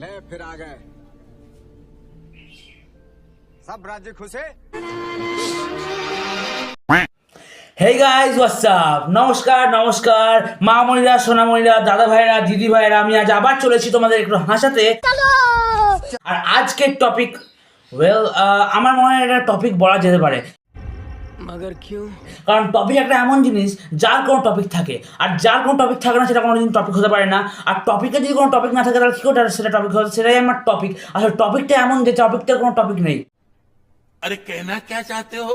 ले फिर आ गए सब राज्य खुश है। হেই গাইজ হোয়াটসঅ্যাপ, নমস্কার নমস্কার মামনিরা, সোনামণিরা, দাদা ভাইরা, দিদি ভাইরা, আমি আজ আবার চলেছি তোমাদের একটু হাসাতে। আর আজকের টপিক আমার মনে হয় এটা টপিক বলা যেতে পারে, मगर क्यों? কারণ টপিক একটা এমন জিনিস যার কোনো টপিক থাকে, আর যার কোনো টপিক থাকে না সেটা কোনোদিন টপিক হতে পারে না। আর টপিকে যদি কোনো টপিক না থাকে তাহলে কী করে সেটা টপিক হতে, সেটাই আমার টপিক। আসলে টপিকটা এমন যে টপিকটার কোনো টপিক নেই। अरे कहना क्या चाहते हो?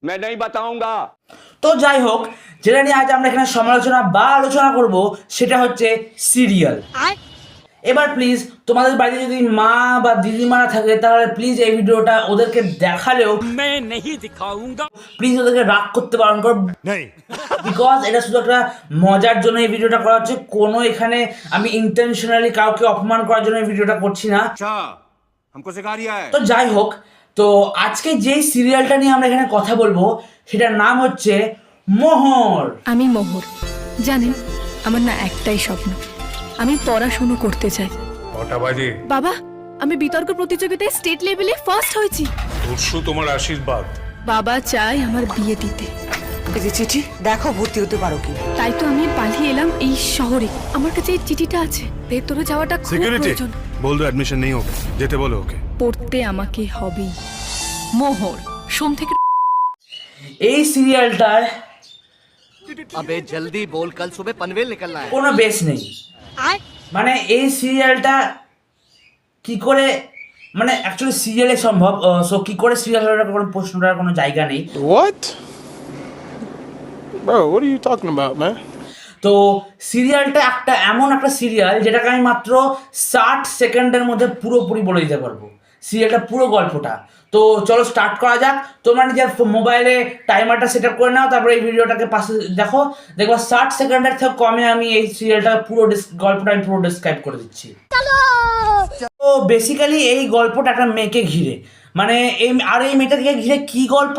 मैं नहीं बताऊंगा। তো যাই হোক, যেটা নিয়ে আজ আমরা এখানে সমালোচনা বা আলোচনা করব সেটা হচ্ছে সিরিয়াল। এবার প্লিজ তোমাদের বাড়িতে যদি মা বা দিদিমারা থাকে তাহলে প্লিজ এই ভিডিওটা ওদেরকে দেখালেও मैं नहीं दिखाऊंगा। প্লিজ ওদেরকে রাগ করতে বারণ করো, বিকজ এটা শুধু একটা মজার জন্য এই ভিডিওটা করা হচ্ছে। কোনো এখানে আমি ইন্টেনশনালি কাউকে অপমান করার জন্য এই ভিডিওটা করছি না। अच्छा हमको सिखा रिया है। তো যাই হোক, তো আজকে যেই সিরিয়ালটা নিয়ে আমরা এখানে কথা বলবো সেটার নাম হচ্ছে মোহর। আমি মোহর, জানেন আমার না একটাই স্বপ্ন, আমি পড়াশুনো করতে চাই। কটা বাজে? বাবা, আমি বিতর্ক প্রতিযোগিতায় স্টেট লেভেলে ফার্স্ট হয়েছি। পরশু তোমার আশীর্বাদ। বাবা চায় আমার বিয়ে দিতে, এই যে চিঠি দেখো ভর্তি হতে পারো কি। তাই তো আমি পালিয়ে এলাম এই শহরে। আমার কাছে এই চিঠিটা আছে, ভেতরে যাওয়াটা খুব সিকিউরিটি প্রয়োজন। বল দো এডমিশন নেই হবে, যেতে বলো ওকে। পড়তে আমাকে হবেই। মোহর সোম থেকে। এই সিরিয়ালটার अबे जल्दी बोल, कल सुबह पनवेल निकलना है। কোনো বেস নেই। মানে এই সিরিয়ালটা কি করে, মানে অ্যাকচুয়ালি সিরিয়ালে সম্ভব, সো কি করে সিরিয়াল হওয়ার কোনো প্রশ্নটার কোনো জায়গা নেই। What? Bro, what are you talking about, man? তো সিরিয়ালটা এমন একটা সিরিয়াল যেটাকে আমি মাত্র 60 সেকেন্ডের মধ্যে পুরোপুরি বলে দিতে পারবো সিরিয়ালটা পুরো গল্পটা। তো চলো স্টার্ট করা যাক। তোমরা নিজের মোবাইলে টাইমারটা সেট আপ করে নাও, তারপরে এই ভিডিওটাকে পাশে দেখো, দেখবো 60 সেকেন্ডের থেকে কমে আমি এই সিরিয়ালটা পুরো গল্পটা আমি পুরো ডিসক্রাইব করে দিচ্ছি। তো বেসিক্যালি এই গল্পটা একটা মেয়েকে ঘিরে, মানে এই মেয়েটাকে ঘিরে কি গল্প,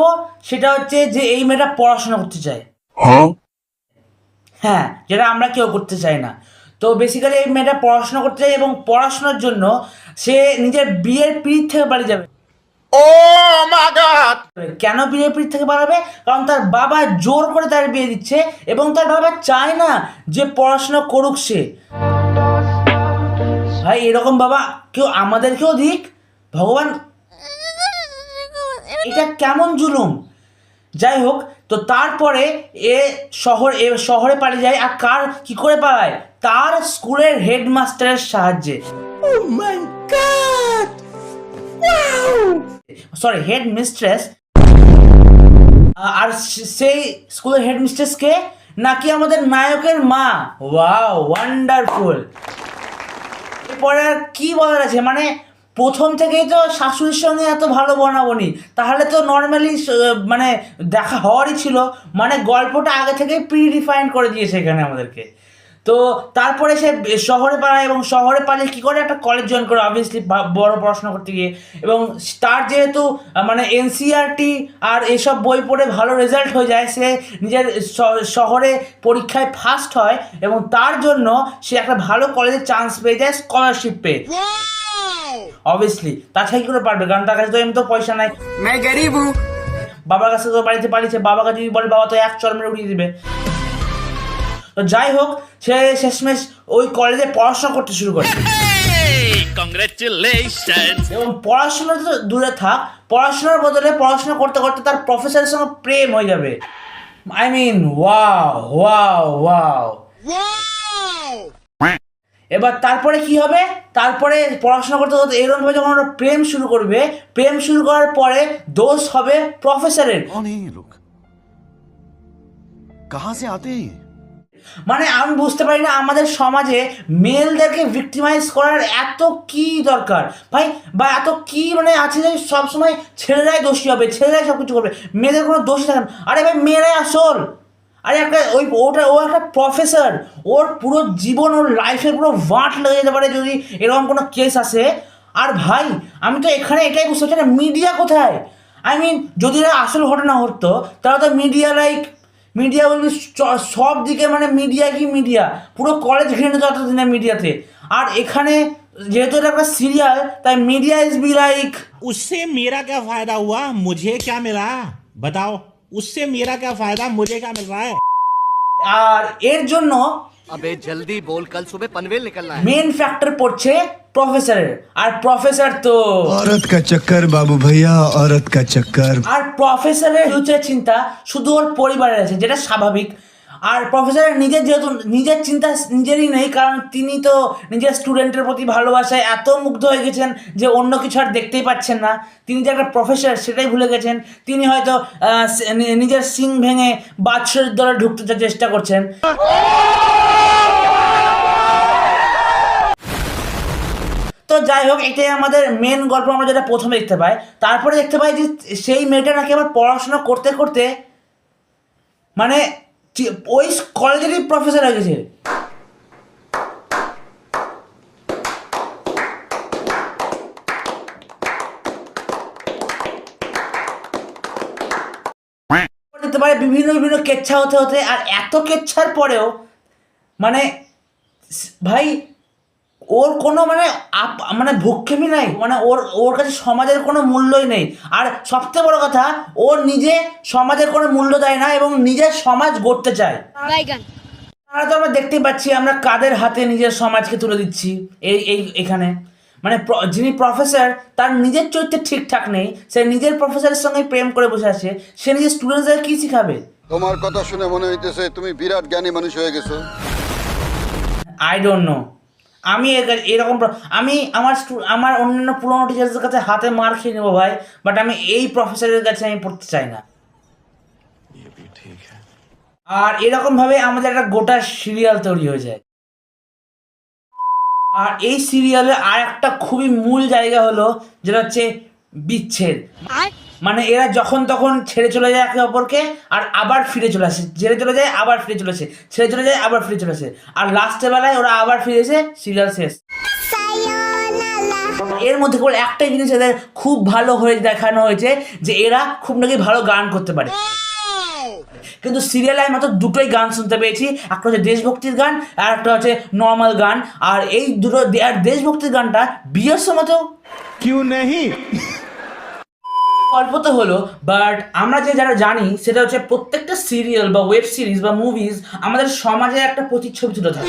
সেটা হচ্ছে যে এই মেয়েটা পড়াশোনা করতে চায়। হ্যাঁ, যেটা আমরা কেউ করতে চাই না। তো বেসিক্যালি এই মেয়েটা পড়াশোনা করতে চায় এবং পড়াশোনার জন্য সে নিজের বিয়ের পিড়িত থেকে বাড়ি যাবে। কেন বিয়ের পিড়িত থেকে বাড়াবে? কারণ তার বাবা জোর করে তার বিয়ে দিচ্ছে এবং তার বাবা চায় না যে পড়াশোনা করুক সে। ভাই এরকম বাবা কেউ আমাদেরকেও দিক ভগবান, এটা কেমন জুলুম। যাই হোক, তো তারপরে শহরে পালিয়ে যায়। আর কি করে পালায়? তার স্কুলের হেডমাস্টারের সাহায্যে। Sorry, head mistress. আর সেই স্কুলের হেড মিস্ট্রেস কে? নাকি আমাদের নায়কের মা। Wow, wonderful. এরপরে আর কি বলার আছে, মানে প্রথম থেকেই তো শাশুড়ির সঙ্গে এত ভালো বনাবনি, তাহলে তো নর্মালি মানে দেখা হওয়ারই ছিল। মানে গল্পটা আগে থেকেই প্রিডিফাইন করে দিয়েছে এখানে আমাদেরকে। তো তারপরে সে শহরে পালায় এবং শহরে পালিয়ে কী করে একটা কলেজ জয়েন করে, অবভিয়াসলি বড় পড়াশোনা করতে গিয়ে। এবং তার যেহেতু মানে এনসিইআরটি আর এসব বই পড়ে ভালো রেজাল্ট হয়ে যায়, সে নিজের শহরে পরীক্ষায় ফার্স্ট হয় এবং তার জন্য সে একটা ভালো কলেজে চান্স পেয়ে যায়, স্কলারশিপ পেয়ে। অবভিয়াসলি তাছাড়া কি করে পারবে, কারণ তার কাছে তো এমনি তো পয়সা নাই। मैं गरीब हूँ। বাবার কাছে তো বাড়িতে পালিয়েছে, বাবাকে যদি বলে বাবা তো এক চরমে উড়িয়ে দিবে। তো যাই হোক, সে শেষমেশ ওই কলেজে পড়াশোনা করতে শুরু করে। Congratulations! এবং পড়াশোনা তো দূরে থাক, পড়াশোনার বদলে পড়াশোনা করতে করতে তার প্রফেসরের সঙ্গে প্রেম হয়ে যাবে। I mean wow wow wow. এবার তারপরে কি হবে? তারপরে পড়াশোনা করতে করতে এরকমভাবে যখন ওরা প্রেম শুরু করবে, প্রেম শুরু করার পরে দোষ হবে প্রফেসরের। कौन है ये लोग? कहां से आते हैं? মানে আমি বুঝতে পারি না আমাদের সমাজে মেলদেরকে ভিক্টিমাইজ করার এত কি দরকার ভাই, বা এত কি মানে আছে যে সবসময় ছেলেরাই দোষী হবে, ছেলেরাই সব কিছু করবে, মেয়েদের কোনো দোষী থাকে না। আরে ভাই মেয়েরাই আসল। আরে একটা ও একটা প্রফেসর, ওর পুরো জীবন, ওর লাইফের পুরো ভাট লেগে যেতে পারে যদি এরকম কোনো কেস আসে। আর ভাই আমি তো এখানে এটাই বুঝতে পারছি না, মিডিয়া কোথায়? আই মিন যদি এরা আসল ঘটনা হতো তাহলে তো মিডিয়া বলবি সব দিকে, মানে মিডিয়া কি মিডিয়া, পুরো কলেজ ঘিরে নিত এতদিনে মিডিয়াতে। আর এখানে যেহেতু এটা একটা সিরিয়াল তাই মিডিয়া ইজ বি লাইক उससे मेरा क्या फायदा हुआ मुझे क्या मिला बताओ उससे मेरा क्या फायदा मुझे क्या मिल रहा है আর এর জন্য अबे जल्दी बोल कल सुबह पनवेल निकलना है মেন ফ্যাক্টর পড়ছে প্রফেসরের। আর প্রফেসর তো औरत का चक्कर बाबू भैया औरत का चक्कर আর প্রফেসরের ফিউচার চিন্তা শুধু ওর পরিবারের আছে, যেটা স্বাভাবিক। আর প্রফেসরের নিজের যেহেতু নিজের চিন্তা নিজেরই নেই, কারণ তিনি তো নিজের স্টুডেন্টের প্রতি ভালোবাসায় এত মুগ্ধ হয়ে গেছেন যে অন্য কিছু আর দেখতেই পাচ্ছেন না। তিনি যে একটা প্রফেসর সেটাই ভুলে গেছেন। তিনি হয়তো নিজের সিং ভেঙে বাদশাহের দলে ঢুকতে চেষ্টা করছেন। তো যাই হোক, এটাই আমাদের মেন গল্প। আমরা যেটা প্রথমে দেখতে পাই, তারপরে দেখতে পাই যে সেই মেয়েটা নাকি আবার পড়াশোনা করতে করতে মানে ওই কলেজেরই প্রফেসর হয়ে গেছে। দেখতে পারে বিভিন্ন বিভিন্ন কেচ্ছা হতে হতে, আর এত কেচ্ছার পরেও মানে ভাই ওর কোনো মানে ভূক্ষেপই নাই, মানে ওর কাছে সমাজের কোনো মূল্যই নেই। আর সবচেয়ে বড় কথা, ও নিজে সমাজের কোনো মূল্য দেয় না এবং নিজের সমাজ গড়তে চায়। তারা তো আমরা দেখতেই পাচ্ছি আমরা কাদের হাতে নিজের সমাজকে তুলে দিচ্ছি। এখানে মানে যিনি প্রফেসর তার নিজের চরিত্রে ঠিকঠাক নেই, সে নিজের প্রফেসরের সঙ্গে প্রেম করে বসে আছে, সে নিজের স্টুডেন্টদের কি শিখাবে? তোমার কথা শুনে মনে হইতেছে তুমি বিরাট জ্ঞানী মানুষ হয়ে গেছো। I don't know. আমি এরকম আমি আমার অন্যান্য পুরোনো টিচার্সের কাছে হাতে মার খেয়ে নেবো ভাই, বাট আমি এই প্রফেসরের কাছে আমি পড়তে চাই না। আর এরকম ভাবে আমাদের একটা গোটা সিরিয়াল তৈরি হয়ে যায়। আর এই সিরিয়ালের আর একটা খুবই মূল জায়গা হলো যেটা হচ্ছে বিচ্ছেদ। মানে এরা যখন তখন ছেড়ে চলে যায় একে অপরকে, আর আবার ফিরে চলে আসে, ছেড়ে চলে যায় আবার ফিরে চলে আসে, ছেড়ে চলে যায় আবার ফিরে চলে আসে, আর লাস্টের বেলায় ওরা আবার ফিরে এসে সিরিয়াল শেষ। এর মধ্যে কেবল একটাই জিনিস এদের খুব ভালো হয়ে দেখানো হয়েছে, যে এরা খুব নাকি ভালো গান করতে পারে। কিন্তু সিরিয়ালে আমি মাত্র দুটোই গান শুনতে পেয়েছি, একটা হচ্ছে দেশভক্তির গান আর একটা হচ্ছে নর্মাল গান। আর এই দুটো আর দেশভক্তির গানটা বিয়ের সময় তো क्यों नहीं গল্প তো হলো, বাট আমরা যারা জানি সেটা হচ্ছে প্রত্যেকটা সিরিয়াল বা ওয়েব সিরিজ বা মুভিজ আমাদের সমাজের একটা প্রতিচ্ছবি তুলে ধরে।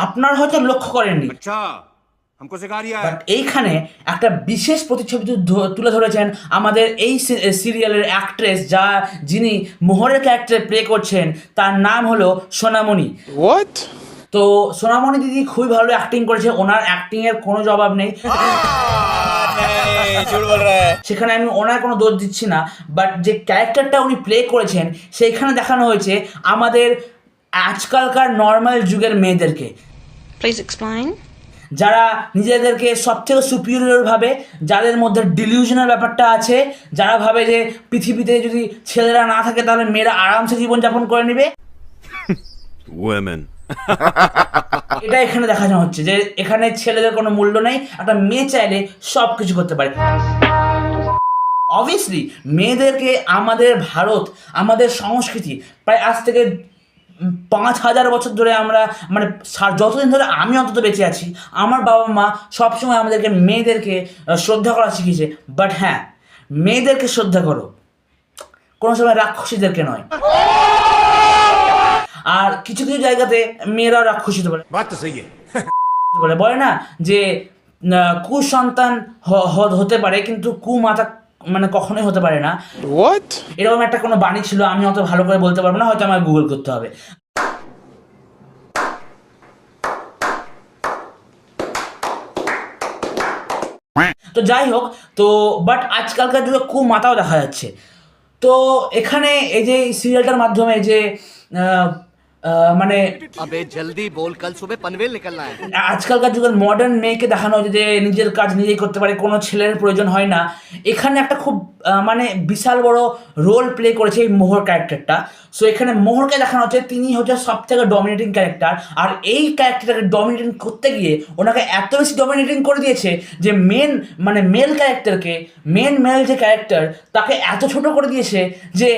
আপনার হয়তো লক্ষ্য করেননি, अच्छा हमको सिखा रिया है বাট এইখানে একটা বিশেষ প্রতিচ্ছবি তুলে ধরেছেন আমাদের এই সিরিয়ালের অ্যাক্ট্রেস, যিনি মোহরের ক্যারেক্টার প্লে করছেন, তার নাম হলো সোনামণি। what তো সোনামণি দিদি খুবই ভালো অ্যাক্টিং করেছে, ওনার অ্যাক্টিং এর কোনো জবাব নেই, সেখানে আমি ওনার কোনো দোষ দিচ্ছি না। বাট যে ক্যারেক্টারটা উনি প্লে করেছেন সেইখানে দেখানো হয়েছে আমাদের আজকালকার নর্মাল যুগের মেয়েদেরকে, যারা নিজেদেরকে সব থেকে সুপিরিয়র ভাবে, যাদের মধ্যে ডিলিউশনাল ব্যাপারটা আছে, যারা ভাবে যে পৃথিবীতে যদি ছেলেরা না থাকে তাহলে মেয়েরা আরামসে জীবনযাপন করে নেবে। এটা এখানে দেখানো হচ্ছে যে এখানে ছেলেদের কোনো মূল্য নেই, একটা মেয়ে চাইলে সব কিছু করতে পারে। অবভিয়াসলি মেয়েদেরকে আমাদের ভারত, আমাদের সংস্কৃতি প্রায় আজ থেকে 5000 বছর ধরে আমরা মানে যতদিন ধরে আমি অন্তত বেঁচে আছি, আমার বাবা মা সবসময় আমাদেরকে মেয়েদেরকে শ্রদ্ধা করা শিখিয়েছে। বাট হ্যাঁ, মেয়েদেরকে শ্রদ্ধা করো, কোনো সময় রাক্ষসীদেরকে নয়। আর কিছু কিছু জায়গাতে মেয়েরাও রাক্ষসী হতে পারে, বলে না যে কুসন্তান হতে পারে কিন্তু কুমাতা মানে কখনোই হতে পারে না। what এরকম একটা কোনো বাণী ছিল, আমি অত ভালো করে বলতে পারবো না, হয়তো আমার গুগল করতে হবে। তো যাই হোক, তো বাট আজকালকার যুগে কুমাতাও দেখা যাচ্ছে। তো এখানে এই যে সিরিয়ালটার মাধ্যমে যে মানে अबे जल्दी बोल कल सुबह पनवेल निकलना है আজকালকার যুগের মডার্ন মেয়েকে দেখানো হয়েছে যে নিজের কাজ নিজেই করতে পারে, কোনো ছেলের প্রয়োজন হয় না। এখানে একটা খুব মানে বিশাল বড় রোল প্লে করেছে এই মোহর ক্যারেক্টারটা। সো এখানে মোহরকে দেখানো হচ্ছে তিনি হচ্ছে সব থেকে ডমিনেটিং ক্যারেক্টার, আর এই ক্যারেক্টারটাকে ডমিনেটিং করতে গিয়ে ওনাকে এত বেশি ডমিনেটিং করে দিয়েছে যে মেল ক্যারেক্টারকে, মেল যে ক্যারেক্টার তাকে এত ছোট করে দিয়েছে যে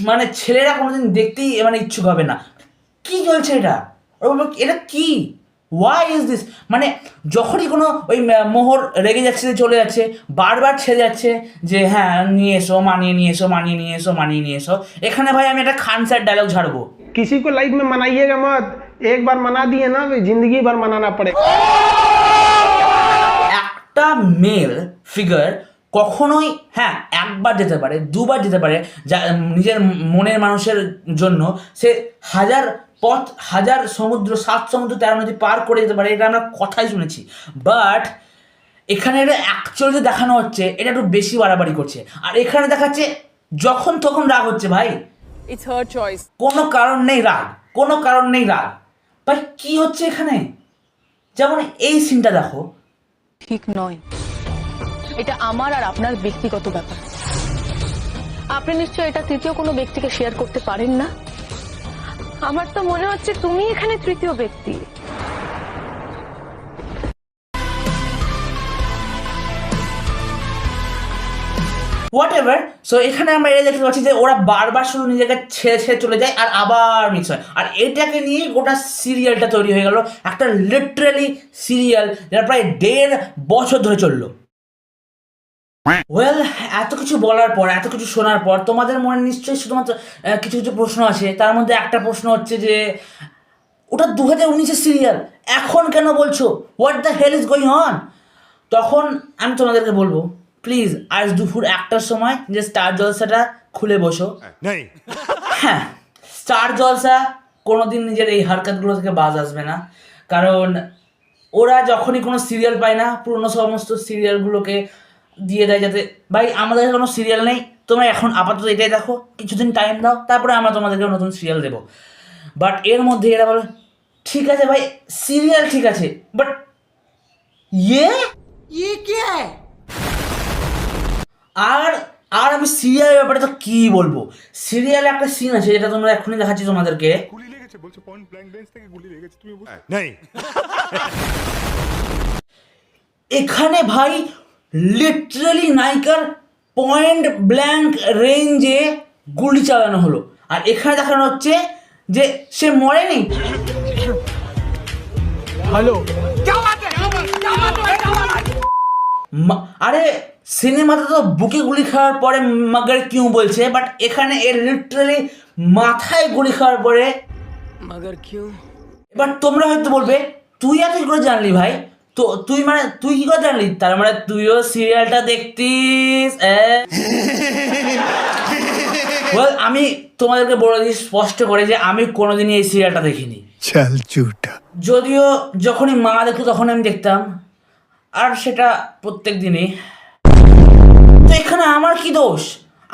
মানে ছেলেরা কোনোদিন দেখতেই মানে ইচ্ছুক হবে না। কি চলছে এটা? এটা কি ওয়াই ইজ দিস? মানে যখনই কোনো ওই মোহর রেগে যাচ্ছে, চলে যাচ্ছে, বারবার ছেড়ে যাচ্ছে যে হ্যাঁ নিয়ে এসো, মানিয়ে নিয়ে এসো, মানিয়ে নিয়ে এসো, মানিয়ে নিয়ে এসো। এখানে ভাই আমি একটা খান স্যার ডায়লগ ঝাড়বো, किसी को लाइफ में मनाइएगा मत, एक बार मना दिए ना तो जिंदगी भर मनाना पड़ेगा। একটা মেল ফিগার কখনোই হ্যাঁ একবার যেতে পারে, দুবার যেতে পারে, যা নিজের মনের মানুষের জন্য সে হাজার পথ, হাজার সমুদ্র, 7 সমুদ্র 13 নদী পার করে যেতে পারে, এটা আমরা কথাই শুনেছি। বাট এখানে এটা অ্যাকচুয়ালি দেখানো হচ্ছে এটা একটু বেশি বাড়াবাড়ি করছে। আর এখানে দেখাচ্ছে যখন তখন রাগ হচ্ছে ভাই, ইটস হার চয়েস। কোনো কারণ নেই রাগ, কোনো কারণ নেই রাগ। ভাই কি হচ্ছে এখানে? যেমন এই সিনটা দেখো, ঠিক নয়, এটা আমার আর আপনার ব্যক্তিগত ব্যাপার। আপনি নিশ্চয়ই এটা তৃতীয় কোনো ব্যক্তিকে শেয়ার করতে পারেন না। আমার তো মনে হচ্ছে তুমি এখানে তৃতীয় ব্যক্তি। What ever. সো এখানে আমরা এটা দেখতে পাচ্ছি যে ওরা বারবার শুধু নিজেকে ছেড়ে ছেড়ে চলে যায় আর আবার মিক্স হয়। আর এটাকে নিয়ে গোটা সিরিয়ালটা তৈরি হয়ে গেল, একটা লিটারালি সিরিয়াল যেটা প্রায় 1.5 বছর ধরে চললো। ওয়েল, এত কিছু বলার পর, এত কিছু শোনার পর তোমাদের মনে নিশ্চয়ই শুধুমাত্র কিছু কিছু প্রশ্ন আছে। তার মধ্যে একটা প্রশ্ন হচ্ছে যে ওটা 2019-এর সিরিয়াল, এখন কেন বলছো? What the hell is going on? তখন আমি তোমাদেরকে বলবো, প্লিজ আজ দুপুর 1টার সময় যে স্টার জলসাটা খুলে বসো। হ্যাঁ, স্টার জলসা কোনোদিন নিজের এই হারকাতগুলো থেকে বাজ আসবে না, কারণ ওরা যখনই কোনো সিরিয়াল পায় না পুরনো সমস্ত সিরিয়ালগুলোকে দিয়ে দেয়, যাতে ভাই আমাদের কোনো সিরিয়াল নেই, তোমরা এখন আপাতত এটাই দেখো, কিছুদিন টাইম দাও, তারপরে আমরা তোমাদেরকে নতুন সিরিয়াল দেবো। বাট এর মধ্যে এরা বলে ঠিক আছে ভাই সিরিয়াল ঠিক আছে, বাট ইয়ে কি হ্যায়? আর আর আমি সিরিয়ালের ব্যাপারে তো কি বলবো। সিরিয়ালে একটা সিন আছে যেটা তোমরা এখনই দেখাচ্ছি তোমাদেরকে। গুলি লেগেছে বলছে, পয়েন্ট ব্ল্যাঙ্ক রেঞ্জ থেকে গুলি লেগেছে, তুমি বুঝতে नहीं এখানে ভাই লিটারালি নায়িকার পয়েন্ট ব্ল্যাঙ্ক রেঞ্জে গুলি চালানো হলো, আর এখানে দেখানো হচ্ছে যে সে মরেনি। हेलो, আরে সিনেমাতে তো বুকে গুলি খাওয়ার পরে মগর কিউ বলছে, বাট এখানে এর লিটারালি মাথায় গুলি খাওয়ার পরে मगर क्यों? এবার তোমরা হয়তো বলবে তুই এত কি করে জানলি ভাই? তো তুই কি করে জানলি? তার মানে তুইও সিরিয়ালটা দেখতিস? আমি তোমাদেরকে বলে দিই স্পষ্ট করে যে আমি কোনোদিনই এই সিরিয়ালটা দেখিনি। चल झूठा। যদিও যখনই মা দেখতো তখন আমি দেখতাম, আর সেটা প্রত্যেক দিনই। তো এখানে আমার কি দোষ?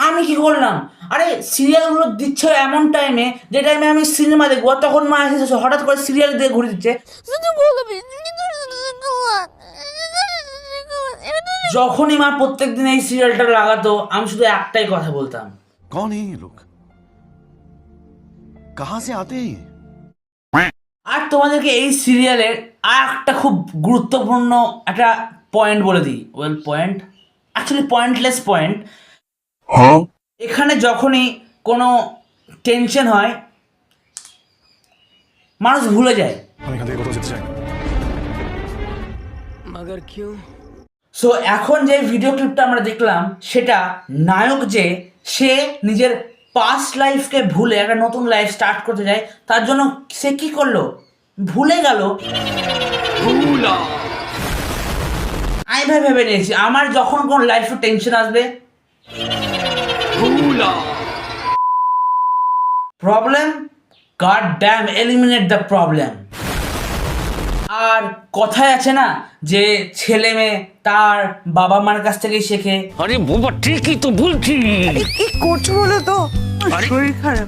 আমি কি করলাম? আরে সিরিয়ালগুলো দিচ্ছ এমন টাইমে যে টাইমে আমি সিনেমা দেখবো, তখন মা এসেছে হঠাৎ করে সিরিয়াল দিয়ে ঘুরে দিচ্ছে। যখনই মা প্রত্যেকদিন এই সিরিয়ালটা লাগাতো আমি শুধু একটাই কথা বলতাম, कौन है ये लोग? कहां से आते हैं? আর তোমাদেরকে এই সিরিয়ালের আর একটা খুব গুরুত্বপূর্ণ একটা পয়েন্ট বলে দিই। Well, point actually pointless point. এখানে যখনই কোনো টেনশন হয় মানুষ ভুলে যায়। আমি এখান থেকে কোথাও যেতে চাই না। मगर क्यों? সো এখন যে ভিডিও ক্লিপটা আমরা দেখলাম সেটা নায়ক যে সে নিজের পাস্ট লাইফকে ভুলে একটা নতুন লাইফ স্টার্ট করতে যায়, তার জন্য সে কি করলো? ভুলে গেল। আমি ভেবে নিয়েছি আমার যখন কোন লাইফে টেনশন আসবে, problem god damn eliminate the problem. আর কথায় আছে না যে ছেলে মেয়ে তার বাবা মার কাছ থেকেই শেখে। अरे बाबा ठीक ही तो बोलছি। কি করছো বলো তো? শরীর খারাপ।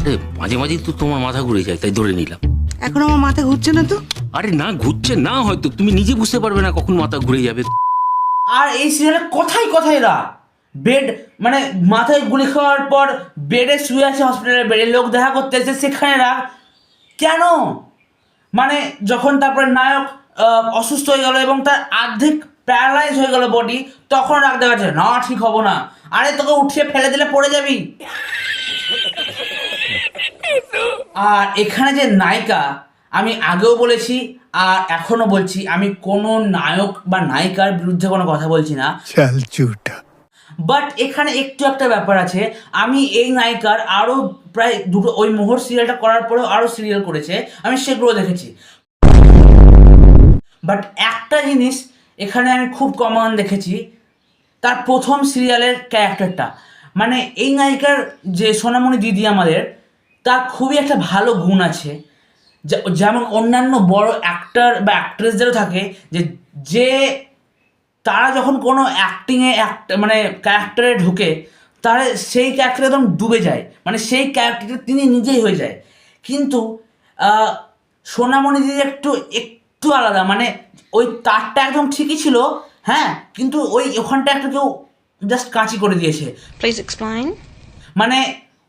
আরে মাঝে মাঝে তো তোমার মাথা ঘুরে যায়, তাই ধরে নিলাম। এখন আমার মাথা ঘুরছে না তো? আরে না ঘুরছে না, হয়তো তুমি নিজে বুঝতে পারবে না কখন মাথা ঘুরে যাবে। আর এই সিরিয়ালে কথাই কথাই রাগ। বেড মানে মাথায় গুলি খাওয়ার পর বেডে শুয়ে আছে হসপিটালের বেডে, লোক দেখা করতে এসে সেখানে রাগ কেন? মানে যখন তারপরে নায়ক অসুস্থ হয়ে গেল এবং তার অর্ধেক প্যারালাইজ হয়ে গেল বডি, তখন রাগ দেখাচ্ছে না ঠিক হবো না। আরে তোকে উঠিয়ে ফেলে দিলে পড়ে যাবি। আর এখানে যে নায়িকা আমি আগেও বলেছি আর এখনও বলছি, আমি কোনো নায়ক বা নায়িকার বিরুদ্ধে কোনো কথা বলছি না, चल झूठा। বাট এখানে একটু একটা ব্যাপার আছে। আমি এই নায়িকার আরও প্রায় দুটো, ওই মোহর সিরিয়ালটা করার পরেও আরও সিরিয়াল করেছে, আমি সেগুলো দেখেছি। বাট একটা জিনিস এখানে আমি খুব কমন দেখেছি, তার প্রথম সিরিয়ালের ক্যারেক্টারটা, মানে এই নায়িকার যে সোনামণি দিদি আমাদের, তার খুবই একটা ভালো গুণ আছে, যেমন অন্যান্য বড় অ্যাক্টর বা অ্যাক্ট্রেসদেরও থাকে, যে তারা যখন কোনো মানে ক্যারেক্টারে ঢুকে, তারা সেই ক্যারেক্টারে একদম ডুবে যায়, মানে সেই ক্যারেক্টারটা তিনি নিজেই হয়ে যায়। কিন্তু সোনামণি দিদি একটু আলাদা, মানে ওই তারটা একদম ঠিকই ছিল, হ্যাঁ, কিন্তু ওখানটা একটা কেউ জাস্ট কাঁচি করে দিয়েছে। Please explain. মানে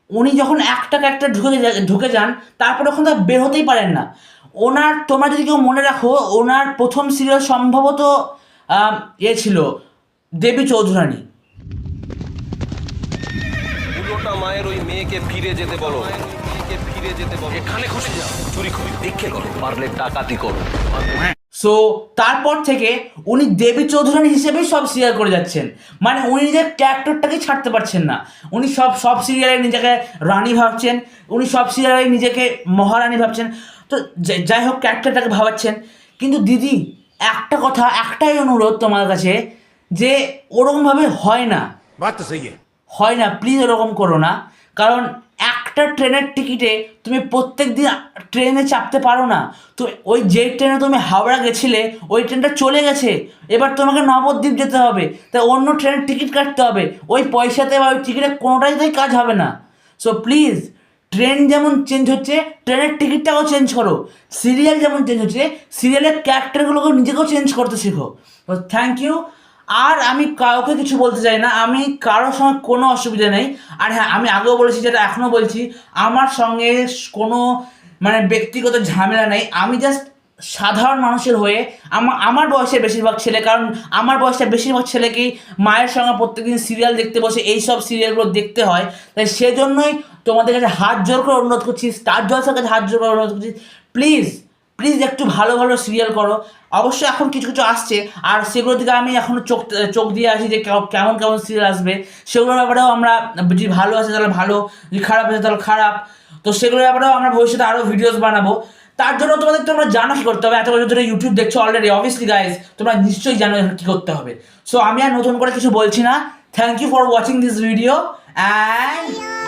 উনি যখন একটা ক্যারেক্টার ঢুকে যান, তারপরে ওখান থেকে বের হতেই পারেন না। তোমরা যদি কেউ মনে রাখো, ওনার প্রথম সিরিয়াল সম্ভবত ছিল দেবী চৌধুরানী। মায়ের ওই মেয়েকে ফিরে যেতে বলো, এখানে খুশি যাও, চুরি খুবই দেখে করো, পারলে ডাকাতি করো। সো তারপর থেকে উনি দেবী চৌধুরানী হিসেবেই সব সিরিয়াল করে যাচ্ছেন, মানে উনি নিজের ক্যারেক্টারটাকে ছাড়তে পারছেন না। উনি সব সিরিয়ালে নিজেকে রানী ভাবছেন, উনি সব সিরিয়ালে নিজেকে মহারানী ভাবছেন, তো যাই হোক ক্যারেক্টারটাকে ভাবাচ্ছেন। কিন্তু দিদি, একটা কথা, একটাই অনুরোধ তোমার কাছে, যে ওরকমভাবে হয় না, হয় না, প্লিজ ওরকম করো না। কারণ একটা ট্রেনের টিকিটে তুমি প্রত্যেক দিন ট্রেনে চাপতে পারো না। তো ওই যে ট্রেনে তুমি হাওড়া গেছিলে, ওই ট্রেনটা চলে গেছে, এবার তোমাকে নবদ্বীপ যেতে হবে, তাই অন্য ট্রেনের টিকিট কাটতে হবে। ওই পয়সাতে বা ওই টিকিটে কোনোটাই কাজ হবে না। সো প্লিজ, ট্রেন যেমন চেঞ্জ হচ্ছে, ট্রেনের টিকিটটাও চেঞ্জ করো। সিরিয়াল যেমন চেঞ্জ হচ্ছে, সিরিয়ালের ক্যারেক্টারগুলোকে নিজেকেও চেঞ্জ করতে শেখো। তো থ্যাংক ইউ। আর আমি কাউকে কিছু বলতে চাই না, আমি কারোর সঙ্গে কোনো অসুবিধা নেই। আর হ্যাঁ, আমি আগেও বলেছি, যেটা এখনও বলছি, আমার সঙ্গে কোনো মানে ব্যক্তিগত ঝামেলা নেই। আমি জাস্ট সাধারণ মানুষের হয়ে আমার বয়সের বেশিরভাগ ছেলে, কারণ আমার বয়সের বেশিরভাগ ছেলেকেই মায়ের সঙ্গে প্রত্যেকদিন সিরিয়াল দেখতে বসে এইসব সিরিয়ালগুলো দেখতে হয়, তাই সেজন্যই তোমাদের কাছে হাত জোর করে অনুরোধ করছি, স্টার জলসার কাছে হাত জোর করে অনুরোধ করছি, প্লিজ একটু ভালো ভালো সিরিয়াল করো। অবশ্যই এখন কিছু আসছে, আর সেগুলোর দিকে আমি এখনও চোখ দিয়ে আছি যে কেমন সিরিয়াল আসবে, সেগুলোর ব্যাপারেও আমরা, যদি ভালো আছে তাহলে ভালো, যদি খারাপ আছে তাহলে খারাপ, তো সেগুলোর ব্যাপারেও আমরা ভবিষ্যতে আরও ভিডিওস বানাবো। তার জন্য তোমরা জানো কী করতে হবে। এত বছর ধরে ইউটিউব দেখছো অলরেডি, অবভিয়াসলি গাইজ তোমরা নিশ্চয়ই জানো কী করতে হবে। সো আমি আর নতুন করে কিছু বলছি না। Thank you for watching this video and